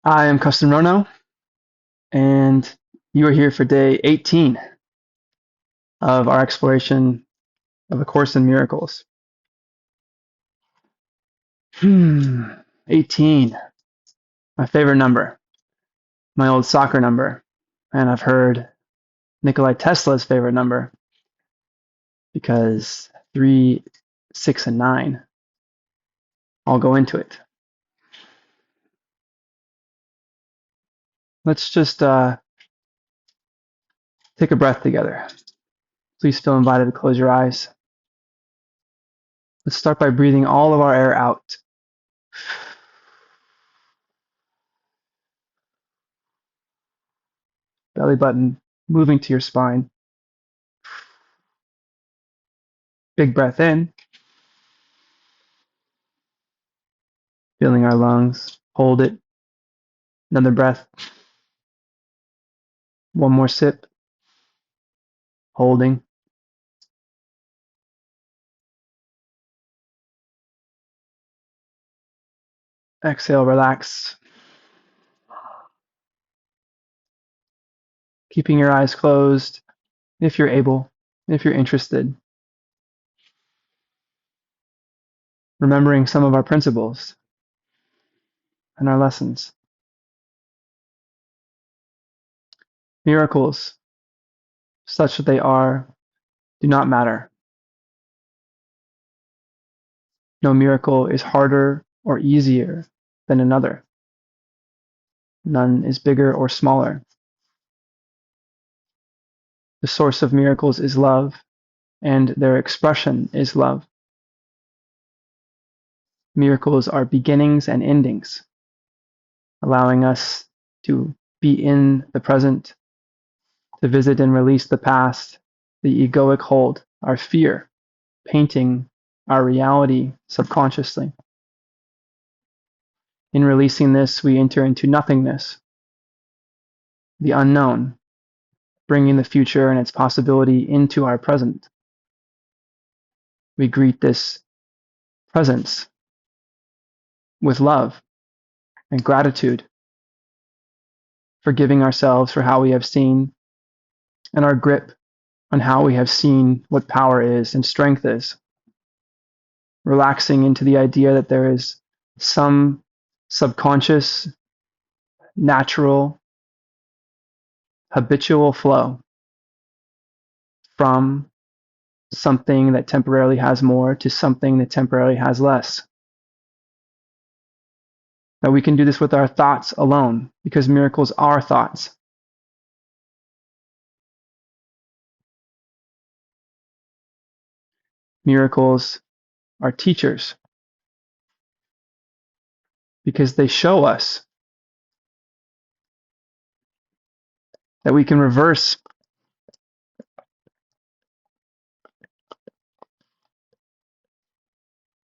I am Kesten Rono, and you are here for day 18 of our exploration of A Course in Miracles. 18, my favorite number, my old soccer number, and I've heard Nikolai Tesla's favorite number because 3, 6, and 9 all go into it. Let's just take a breath together. Please feel invited to close your eyes. Let's start by breathing all of our air out. Belly button moving to your spine. Big breath in, filling our lungs. Hold it. Another breath. One more sip. Holding. Exhale, relax. Keeping your eyes closed if you're able, if you're interested. Remembering some of our principles and our lessons. Miracles, such that they are, do not matter. No miracle is harder or easier than another. None is bigger or smaller. The source of miracles is love, and their expression is love. Miracles are beginnings and endings, allowing us to be in the present, to visit and release the past, the egoic hold, our fear, painting our reality subconsciously. In releasing this, we enter into nothingness, the unknown, bringing the future and its possibility into our present. We greet this presence with love and gratitude, forgiving ourselves for how we have seen and our grip on how we have seen what power is and strength is. Relaxing into the idea that there is some subconscious, natural, habitual flow from something that temporarily has more to something that temporarily has less. That we can do this with our thoughts alone, because miracles are thoughts. Miracles are teachers, because they show us that we can reverse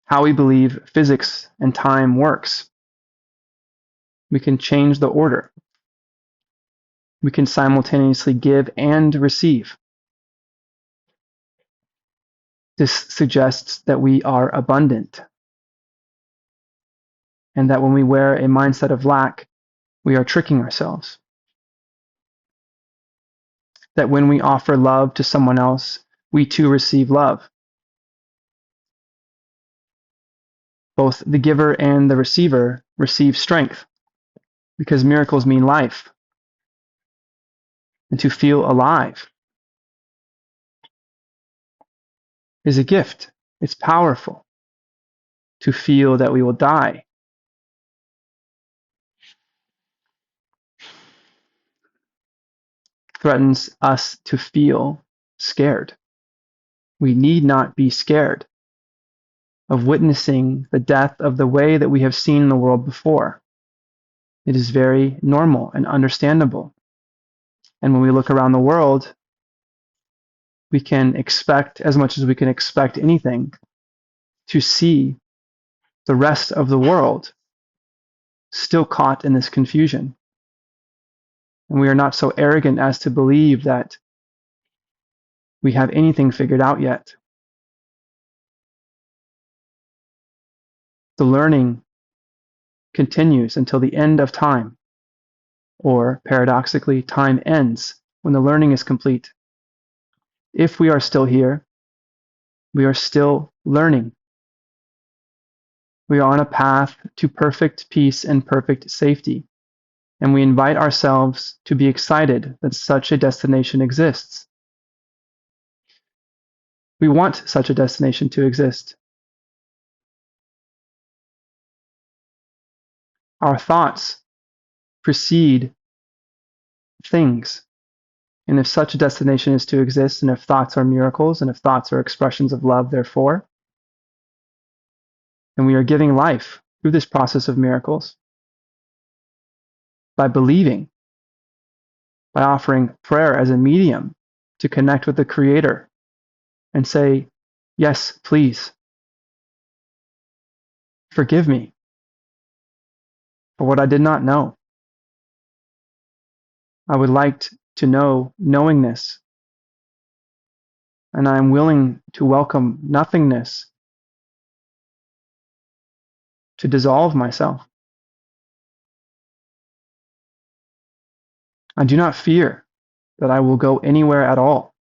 how we believe physics and time works. We can change the order. We can simultaneously give and receive. This suggests that we are abundant, and that when we wear a mindset of lack, we are tricking ourselves. That when we offer love to someone else, we too receive love. Both the giver and the receiver receive strength, because miracles mean life, and to feel alive is a gift. It's powerful to feel that we will die. Threatens us to feel scared. We need not be scared of witnessing the death of the way that we have seen the world before. It is very normal and understandable. And when we look around the world, we can expect, as much as we can expect anything, to see the rest of the world still caught in this confusion. And we are not so arrogant as to believe that we have anything figured out yet. The learning continues until the end of time. or paradoxically, time ends when the learning is complete. If we are still here, we are still learning. We are on a path to perfect peace and perfect safety, and we invite ourselves to be excited that such a destination exists. We want such a destination to exist. Our thoughts precede things. And if such a destination is to exist, and if thoughts are miracles, and if thoughts are expressions of love, therefore, then we are giving life through this process of miracles by believing, by offering prayer as a medium to connect with the Creator and say, yes, please, forgive me for what I did not know. I would like to know knowingness, and I am willing to welcome nothingness to dissolve myself. I do not fear that I will go anywhere at all,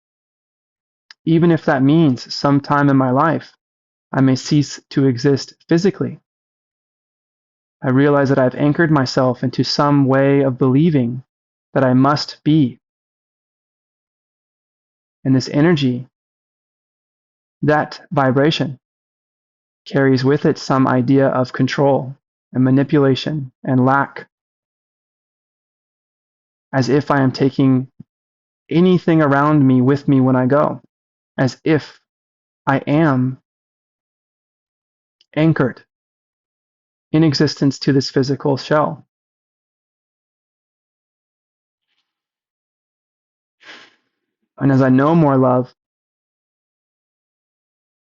even if that means sometime in my life I may cease to exist physically. I realize that I've anchored myself into some way of believing that I must be. And this energy, that vibration, carries with it some idea of control and manipulation and lack, as if I am taking anything around me with me when I go, as if I am anchored in existence to this physical shell. And as I know more love,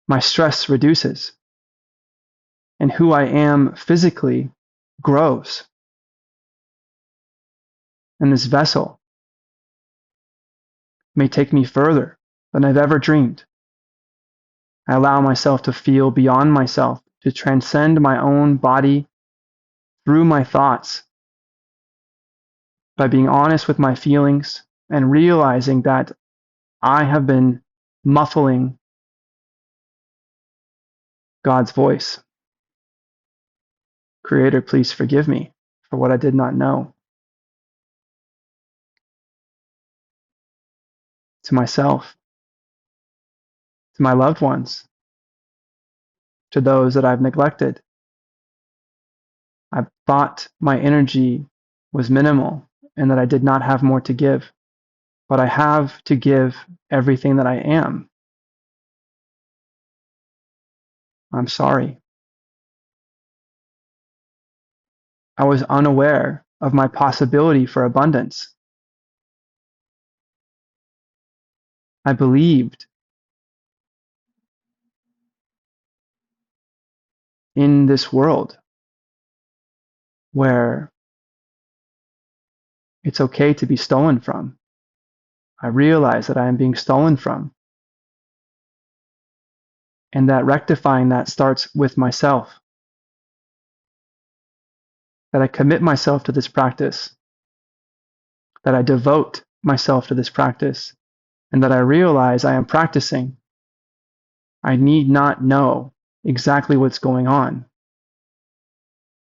my stress reduces, and who I am physically grows. And this vessel may take me further than I've ever dreamed. I allow myself to feel beyond myself, to transcend my own body through my thoughts by being honest with my feelings and realizing that I have been muffling God's voice. Creator, please forgive me for what I did not know. To myself, to my loved ones, to those that I've neglected. I thought my energy was minimal and that I did not have more to give, but I have to give everything that I am. I'm sorry. I was unaware of my possibility for abundance. I believed in this world where it's okay to be stolen from. I realize that I am being stolen from, and that rectifying that starts with myself. That I commit myself to this practice, that I devote myself to this practice, and that I realize I am practicing. I need not know exactly what's going on.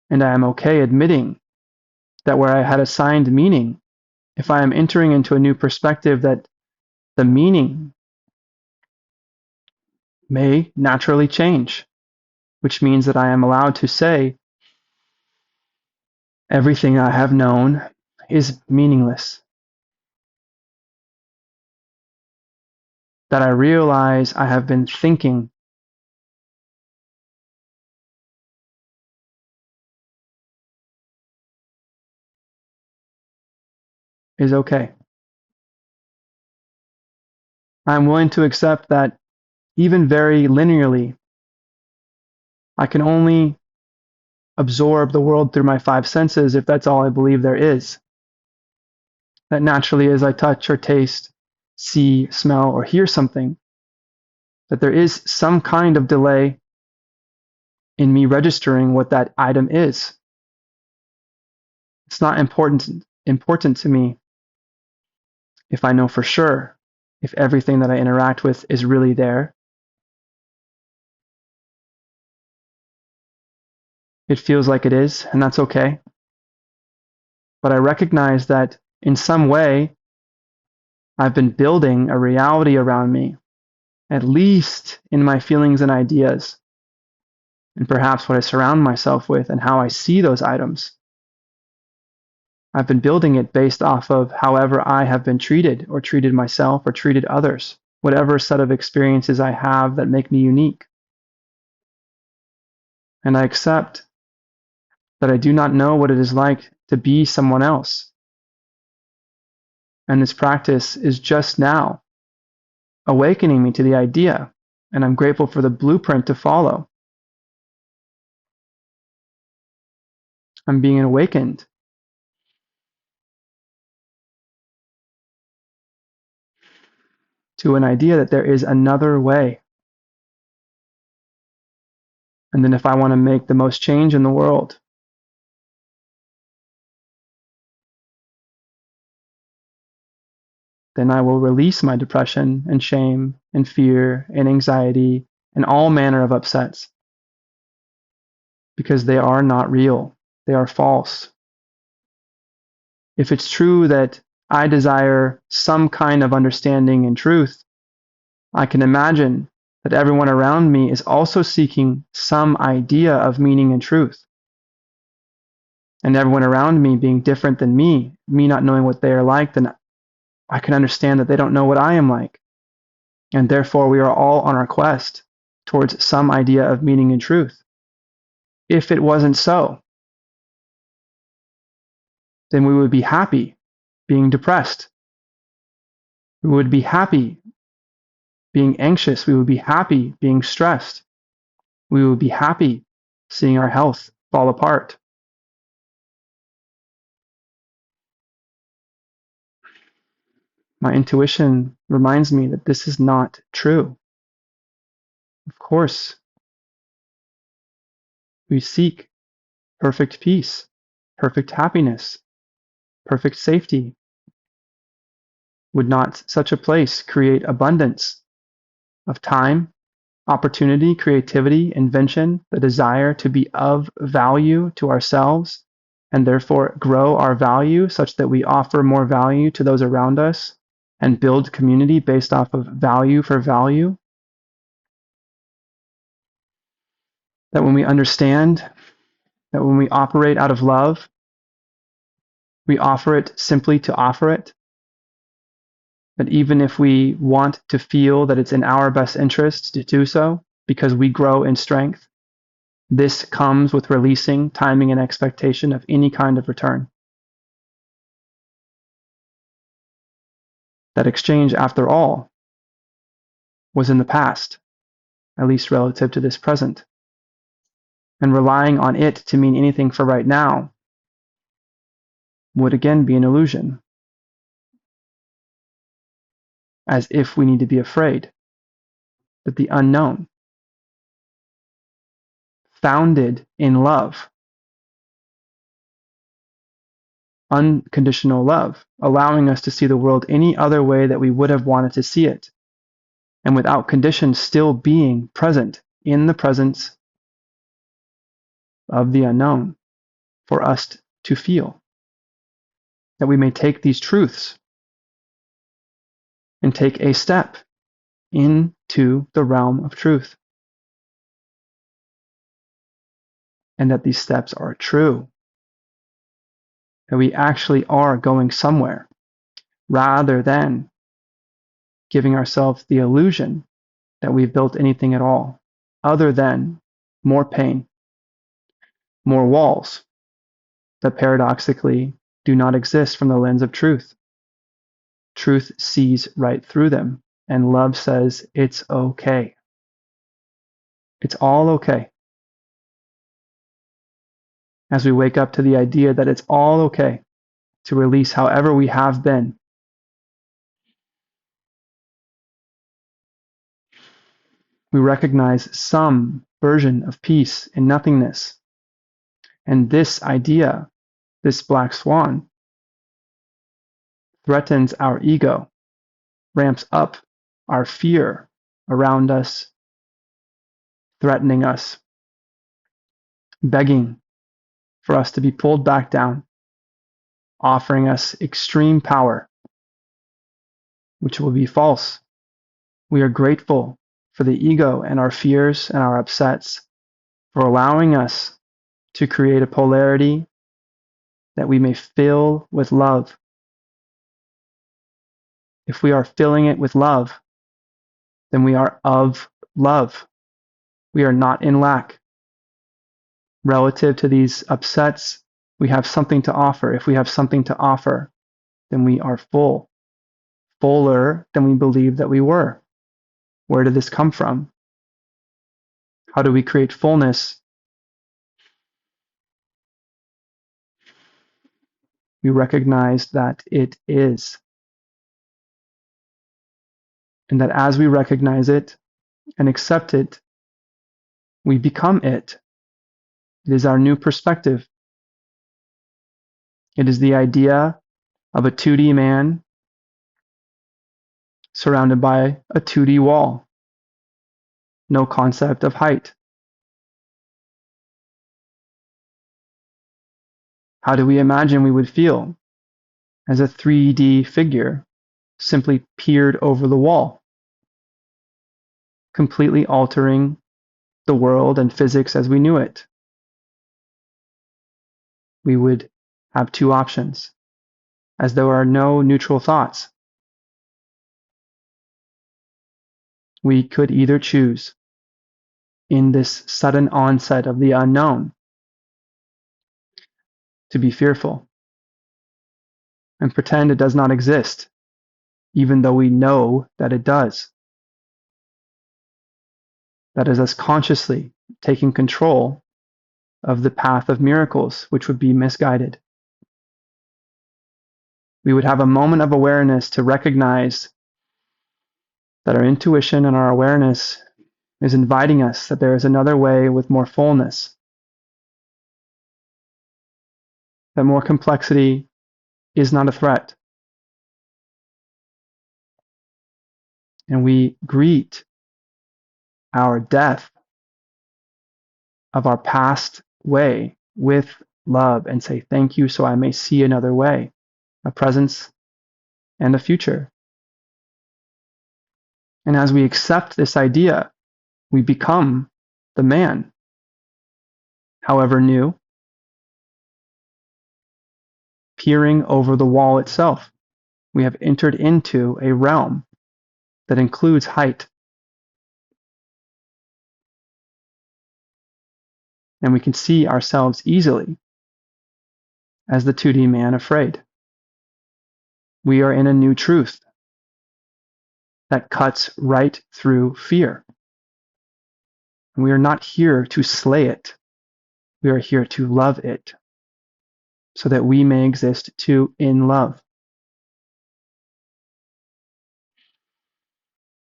And I am okay admitting that where I had assigned meaning, if I am entering into a new perspective, that the meaning may naturally change, which means that I am allowed to say, everything I have known is meaningless. That I realize I have been thinking is okay. I'm willing to accept that even very linearly, I can only absorb the world through my five senses if that's all I believe there is. That naturally, as I touch or taste, see, smell, or hear something, that there is some kind of delay in me registering what that item is. It's not important important to me if I know for sure if everything that I interact with is really there. It feels like it is, and that's okay. But I recognize that in some way, I've been building a reality around me, at least in my feelings and ideas, and perhaps what I surround myself with and how I see those items. I've been building it based off of however I have been treated or treated myself or treated others, whatever set of experiences I have that make me unique. And I accept that I do not know what it is like to be someone else. And this practice is just now awakening me to the idea, and I'm grateful for the blueprint to follow. I'm being awakened to an idea that there is another way. And then if I want to make the most change in the world, then I will release my depression and shame and fear and anxiety and all manner of upsets because they are not real. They are false. If it's true that I desire some kind of understanding and truth, I can imagine that everyone around me is also seeking some idea of meaning and truth. And everyone around me being different than me not knowing what they are like, then I can understand that they don't know what I am like. And therefore, we are all on our quest towards some idea of meaning and truth. If it wasn't so, then we would be happy being depressed. We would be happy being anxious. We would be happy being stressed. We would be happy seeing our health fall apart. My intuition reminds me that this is not true. Of course, we seek perfect peace, perfect happiness, perfect safety. Would not such a place create abundance of time, opportunity, creativity, invention, the desire to be of value to ourselves, and therefore grow our value such that we offer more value to those around us and build community based off of value for value? That when we understand that when we operate out of love, we offer it simply to offer it. That even if we want to feel that it's in our best interest to do so because we grow in strength, this comes with releasing timing and expectation of any kind of return. That exchange, after all, was in the past, at least relative to this present. And relying on it to mean anything for right now would again be an illusion. As if we need to be afraid that the unknown, founded in love, unconditional love, allowing us to see the world any other way that we would have wanted to see it, and without conditions still being present in the presence of the unknown for us to feel. That we may take these truths and take a step into the realm of truth. And that these steps are true. That we actually are going somewhere rather than giving ourselves the illusion that we've built anything at all other than more pain, more walls that paradoxically do not exist from the lens of truth. Truth sees right through them, and love says it's okay. It's all okay. As we wake up to the idea that it's all okay to release however we have been, we recognize some version of peace in nothingness. And this idea, this black swan, threatens our ego, ramps up our fear around us, threatening us, begging for us to be pulled back down, offering us extreme power, which will be false. We are grateful for the ego and our fears and our upsets for allowing us to create a polarity that we may fill with love. If we are filling it with love, then we are of love. We are not in lack. Relative to these upsets, we have something to offer. If we have something to offer, then we are full, fuller than we believed that we were. Where did this come from? How do we create fullness? We recognize that it is. And that as we recognize it and accept it, we become it. It is our new perspective. It is the idea of a 2D man surrounded by a 2D wall. No concept of height. How do we imagine we would feel as a 3D figure simply peered over the wall, completely altering the world and physics as we knew it? We would have two options, as there are no neutral thoughts. We could either choose, in this sudden onset of the unknown, to be fearful and pretend it does not exist, even though we know that it does. That is us consciously taking control of the path of miracles, which would be misguided. We would have a moment of awareness to recognize that our intuition and our awareness is inviting us that there is another way with more fullness, that more complexity is not a threat. And we greet our death of our past way with love and say, thank you, so I may see another way, a presence and a future. And as we accept this idea, we become the man, however new, peering over the wall itself. We have entered into a realm that includes height. And we can see ourselves easily as the 2D man afraid. We are in a new truth that cuts right through fear. And we are not here to slay it. We are here to love it so that we may exist too in love.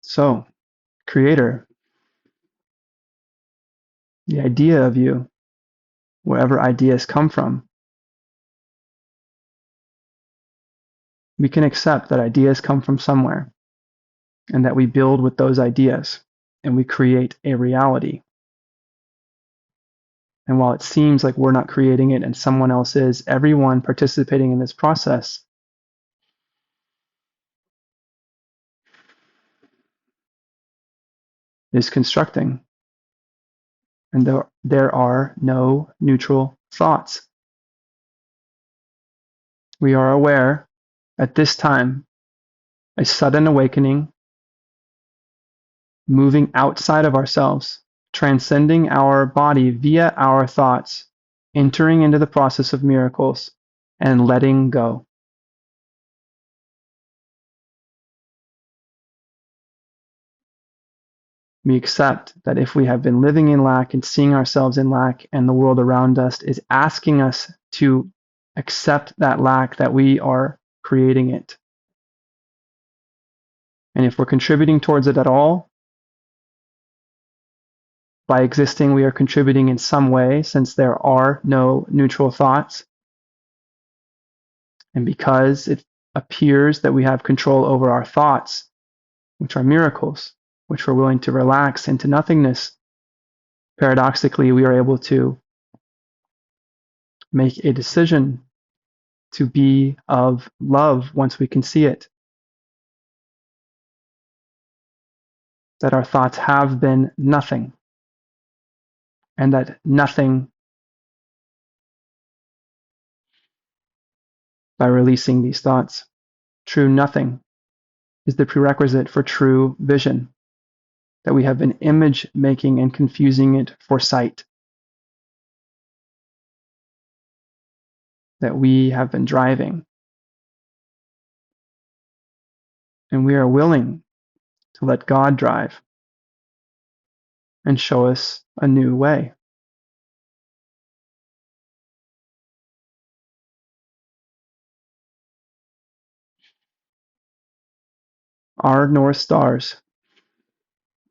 So, Creator, the idea of you, wherever ideas come from, we can accept that ideas come from somewhere and that we build with those ideas and we create a reality. And while it seems like we're not creating it and someone else is, everyone participating in this process is constructing. And there are no neutral thoughts. We are aware at this time, a sudden awakening, moving outside of ourselves, transcending our body via our thoughts, entering into the process of miracles, and letting go. We accept that if we have been living in lack and seeing ourselves in lack, and the world around us is asking us to accept that lack, that we are creating it. And if we're contributing towards it at all, by existing, we are contributing in some way, since there are no neutral thoughts. And because appears that we have control over our thoughts, which are miracles, which we're willing to relax into nothingness, paradoxically, we are able to make a decision to be of love once we can see it. That our thoughts have been nothing, and that nothing, by releasing these thoughts, true nothing, is the prerequisite for true vision. That we have been image making and confusing it for sight. That we have been driving. And we are willing to let God drive and show us a new way. Our North Stars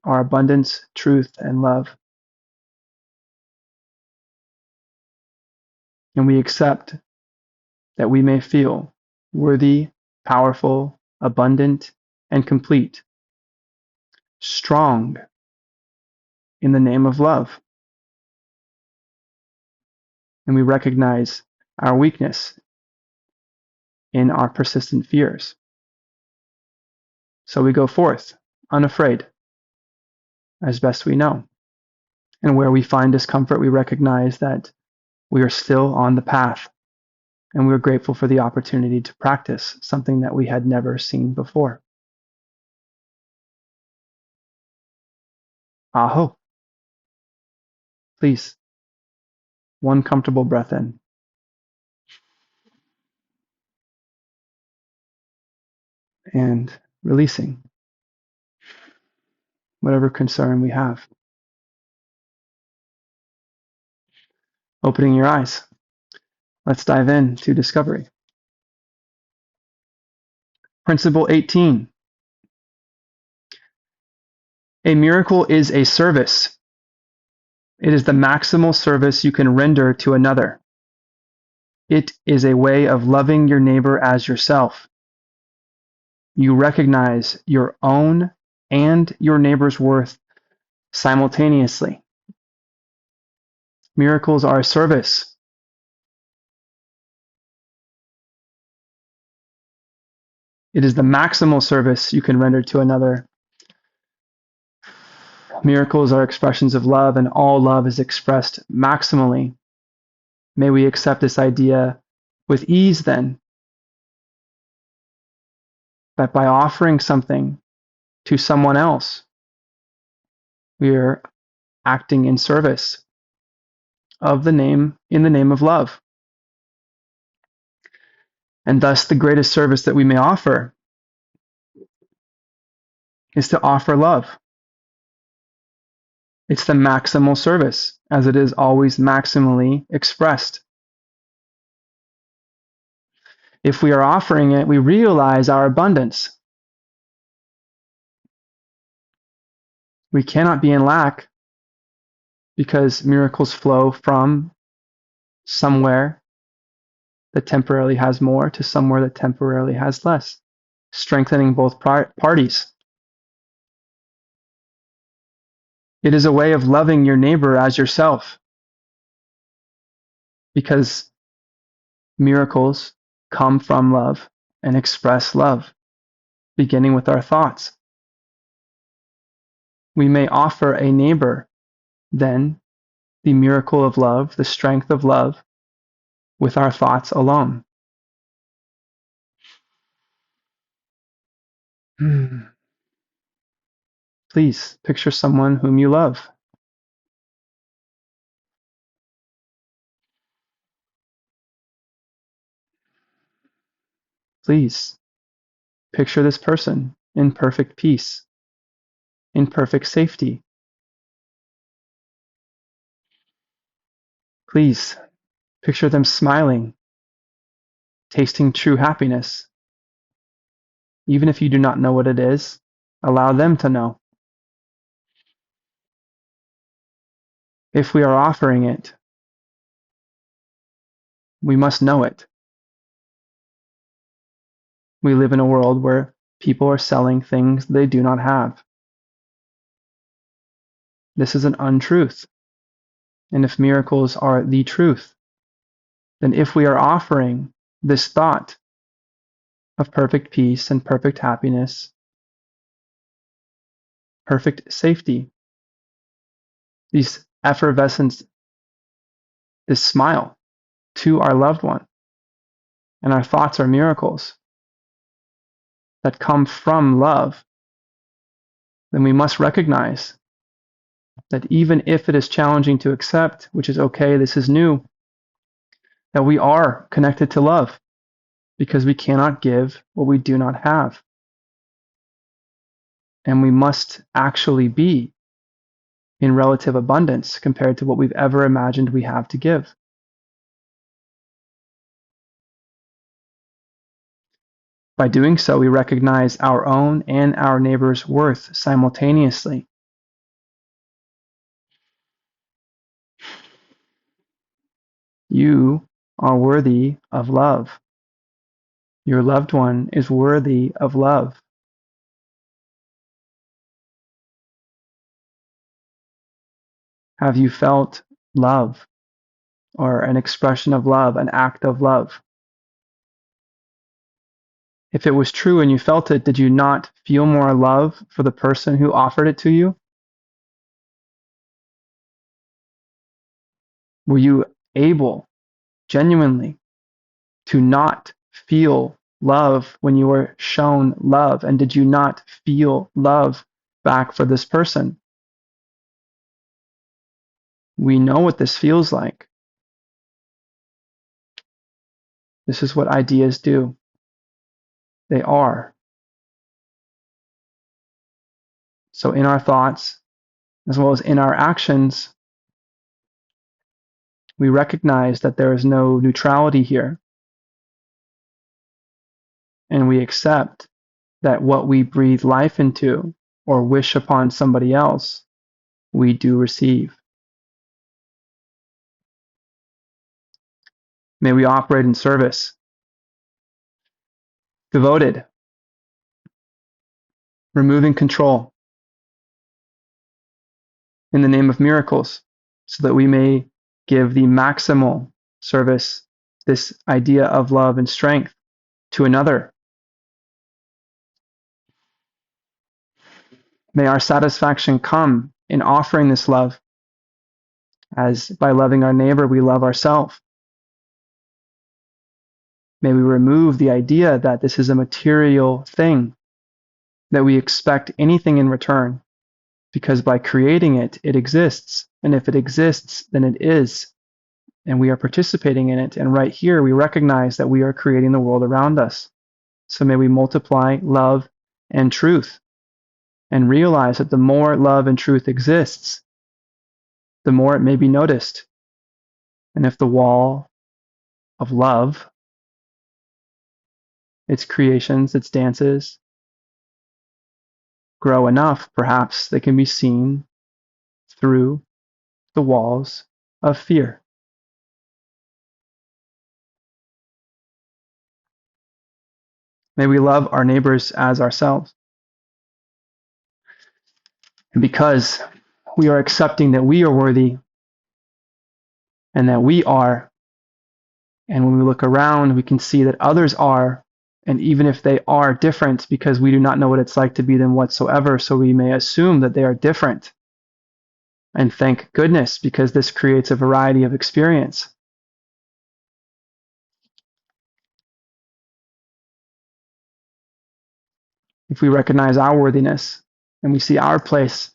are abundance, truth, and love. And we accept that we may feel worthy, powerful, abundant, and complete, strong in the name of love. And we recognize our weakness in our persistent fears. So we go forth, unafraid, as best we know. And where we find discomfort, we recognize that we are still on the path. And we're grateful for the opportunity to practice something that we had never seen before. Aho. Please, one comfortable breath in. And releasing whatever concern we have. Opening your eyes. Let's dive into discovery. Principle 18. A miracle is a service. It is the maximal service you can render to another. It is a way of loving your neighbor as yourself. You recognize your own and your neighbor's worth simultaneously. Miracles are a service. It is the maximal service you can render to another. Miracles are expressions of love, and all love is expressed maximally. May we accept this idea with ease then, that by offering something to someone else, we are acting in service of the name, in the name of love. And thus the greatest service that we may offer is to offer love. It's the maximal service, as it is always maximally expressed. If we are offering it, we realize our abundance. We cannot be in lack because miracles flow from somewhere that temporarily has more to somewhere that temporarily has less, strengthening both parties. It is a way of loving your neighbor as yourself, because miracles come from love and express love, beginning with our thoughts. We may offer a neighbor, then, the miracle of love, the strength of love, with our thoughts alone. Please picture someone whom you love. Please picture this person in perfect peace, in perfect safety. Please picture them smiling, tasting true happiness. Even if you do not know what it is, allow them to know. If we are offering it, we must know it. We live in a world where people are selling things they do not have. This is an untruth. And if miracles are the truth, then if we are offering this thought of perfect peace and perfect happiness, perfect safety, these effervescence, this smile to our loved one, and our thoughts are miracles that come from love, then we must recognize that even if it is challenging to accept, which is okay, this is new, that we are connected to love because we cannot give what we do not have. And we must actually be in relative abundance compared to what we've ever imagined we have to give. By doing so, we recognize our own and our neighbor's worth simultaneously. You are worthy of love. Your loved one is worthy of love. Have you felt love or an expression of love, an act of love? If it was true and you felt it, did you not feel more love for the person who offered it to you? Were you able genuinely to not feel love when you were shown love? And did you not feel love back for this person? We know what this feels like. This is what ideas do. They are. So in our thoughts, as well as in our actions, we recognize that there is no neutrality here. And we accept that what we breathe life into or wish upon somebody else, we do receive. May we operate in service, devoted, removing control in the name of miracles, so that we may give the maximal service, this idea of love and strength, to another. May our satisfaction come in offering this love, as by loving our neighbor, we love ourselves. May we remove the idea that this is a material thing, that we expect anything in return, because by creating it, it exists. And if it exists, then it is. And we are participating in it. And right here, we recognize that we are creating the world around us. So may we multiply love and truth and realize that the more love and truth exists, the more it may be noticed. And if the wall of love, its creations, its dances, grow enough, perhaps they can be seen through the walls of fear. May we love our neighbors as ourselves. And because we are accepting that we are worthy and that we are, and when we look around, we can see that others are, and even if they are different, because we do not know what it's like to be them whatsoever, so we may assume that they are different. And thank goodness, because this creates a variety of experience. If we recognize our worthiness and we see our place,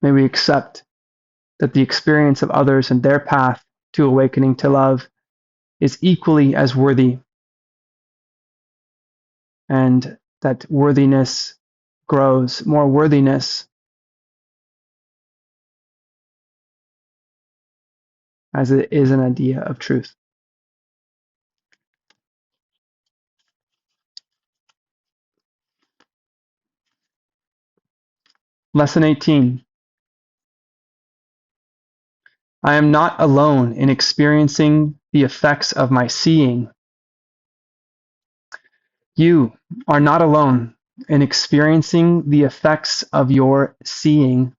may we accept that the experience of others and their path to awakening to love is equally as worthy, and that worthiness grows, more worthiness, as it is an idea of truth. Lesson 18. I am not alone in experiencing the effects of my seeing. You are not alone in experiencing the effects of your seeing.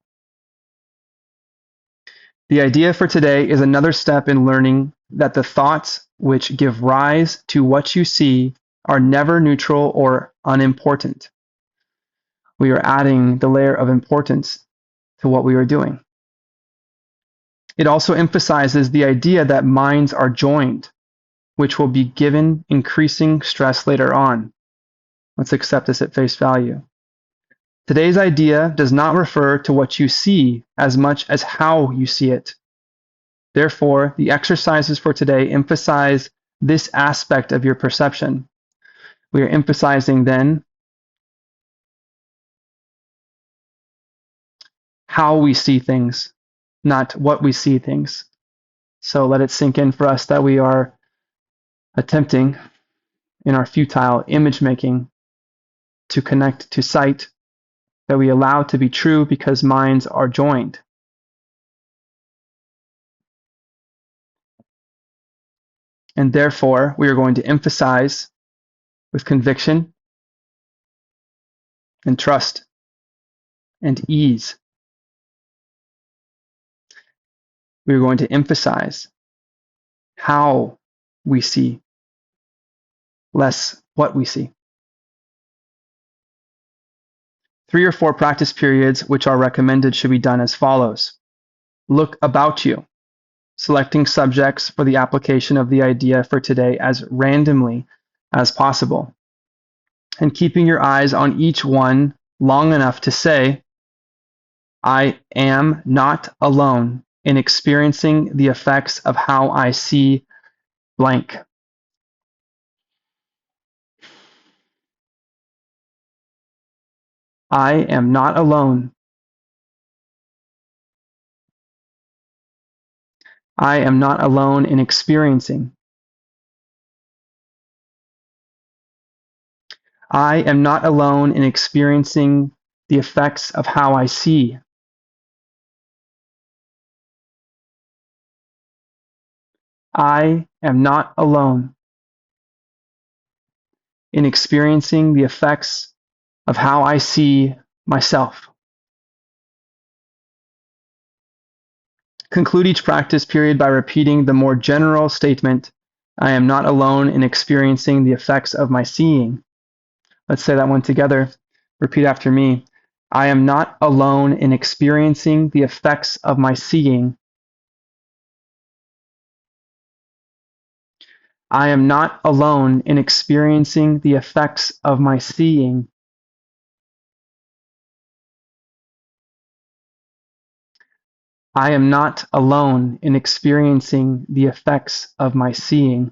The idea for today is another step in learning that the thoughts which give rise to what you see are never neutral or unimportant. We are adding the layer of importance to what we are doing. It also emphasizes the idea that minds are joined, which will be given increasing stress later on. Let's accept this at face value. Today's idea does not refer to what you see as much as how you see it. Therefore, the exercises for today emphasize this aspect of your perception. We are emphasizing then how we see things, not what we see things. So let it sink in for us that we are attempting in our futile image making to connect to sight that we allow to be true because minds are joined. And therefore, we are going to emphasize with conviction and trust and ease. We are going to emphasize how we see, less what we see. 3 or 4 practice periods which are recommended should be done as follows. Look about you, selecting subjects for the application of the idea for today as randomly as possible, and keeping your eyes on each one long enough to say, I am not alone in experiencing the effects of how I see blank. I am not alone. I am not alone in experiencing. I am not alone in experiencing the effects of how I see. I am not alone in experiencing the effects of how I see myself. Conclude each practice period by repeating the more general statement, I am not alone in experiencing the effects of my seeing. Let's say that one together. Repeat after me. I am not alone in experiencing the effects of my seeing. I am not alone in experiencing the effects of my seeing. I am not alone in experiencing the effects of my seeing.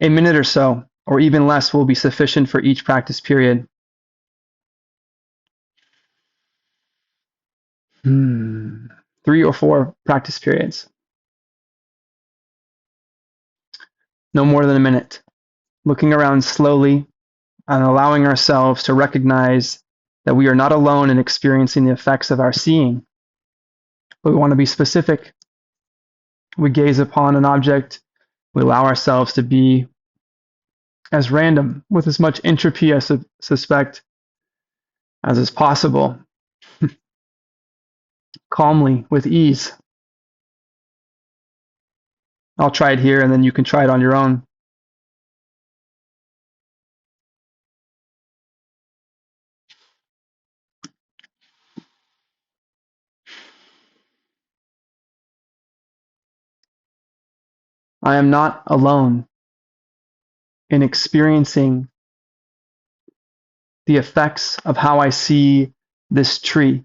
A minute or so, or even less, will be sufficient for each practice period. 3 or 4 practice periods. No more than a minute. Looking around slowly and allowing ourselves to recognize that we are not alone in experiencing the effects of our seeing. But we want to be specific. We gaze upon an object. We allow ourselves to be as random, with as much entropy, I suspect, as is possible. Calmly, with ease. I'll try it here, and then you can try it on your own. I am not alone in experiencing the effects of how I see this tree.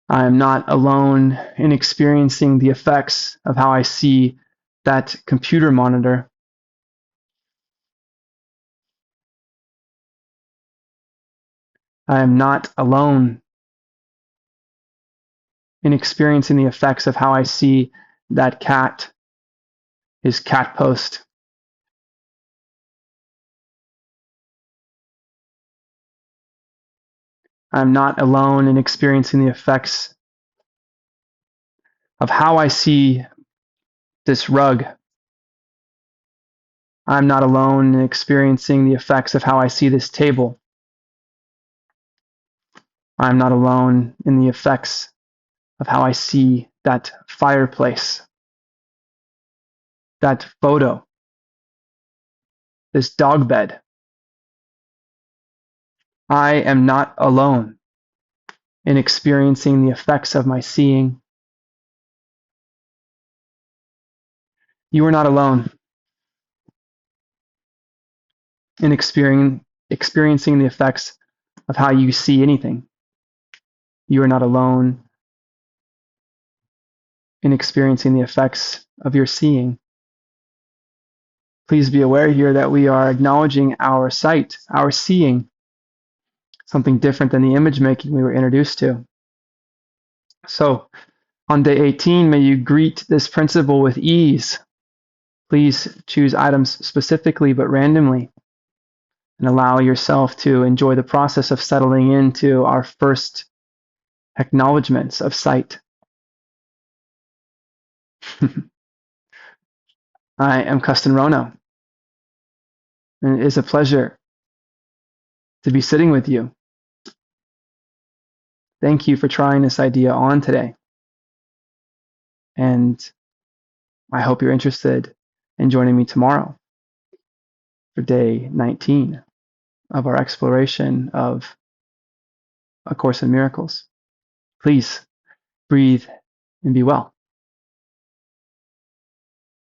I am not alone in experiencing the effects of how I see that computer monitor. I am not alone in experiencing the effects of how I see that cat, his cat post. I'm not alone in experiencing the effects of how I see this rug. I'm not alone in experiencing the effects of how I see this table. I'm not alone in the effects of how I see that fireplace, that photo, this dog bed. I am not alone in experiencing the effects of my seeing. You are not alone in experiencing the effects of how you see anything. You are not alone in experiencing the effects of your seeing. Please be aware here that we are acknowledging our sight, our seeing, something different than the image making we were introduced to. So, on day 18, may you greet this principle with ease. Please choose items specifically but randomly and allow yourself to enjoy the process of settling into our first acknowledgments of sight. I am Kesten Rono, and it is a pleasure to be sitting with you. Thank you for trying this idea on today, and I hope you're interested in joining me tomorrow for day 19 of our exploration of A Course in Miracles. Please breathe and be well.